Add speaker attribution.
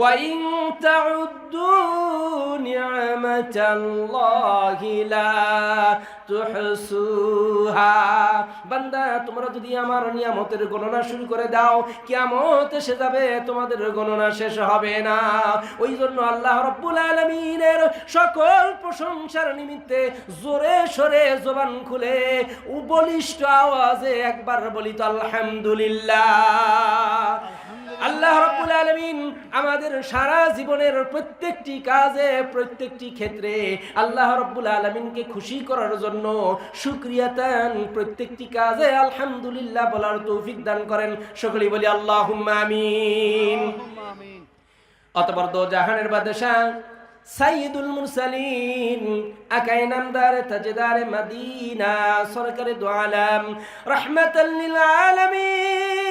Speaker 1: وإن تعدوا نعمة الله لا তুহসুহা। বান্দা তোমরা যদি আমার নিয়ামতের গণনা শুরু করে দাও, কিয়ামত এসে যাবে, তোমাদের গণনা শেষ হবে না। ওই জন্য আল্লাহ রাব্বুল আলামিনের সকল প্রশংসার নিমিত্তে জোরে সরে জবান খুলে বলিষ্ঠ আওয়াজে একবার বলি তো আলহামদুলিল্লাহ। আল্লাহ রাব্বুল আলামিন আমাদের সারা জীবনের প্রত্যেকটি কাজে, প্রত্যেকটি ক্ষেত্রে আল্লাহ রাব্বুল আলামিনকে খুশি করার জন্য শুকরিয়াতান প্রত্যেকটি কাজে আলহামদুলিল্লাহ বলার তৌফিক দান করেন। সকলেই বলি আল্লাহুম্মা আমিন। অতঃপর দো জাহানের বাদশা সাইয়্যিদুল মুরসালিন আকাই নামদার তাজদার মদিনা সরকারে দো আলম রহমাতাল লিল আলামিন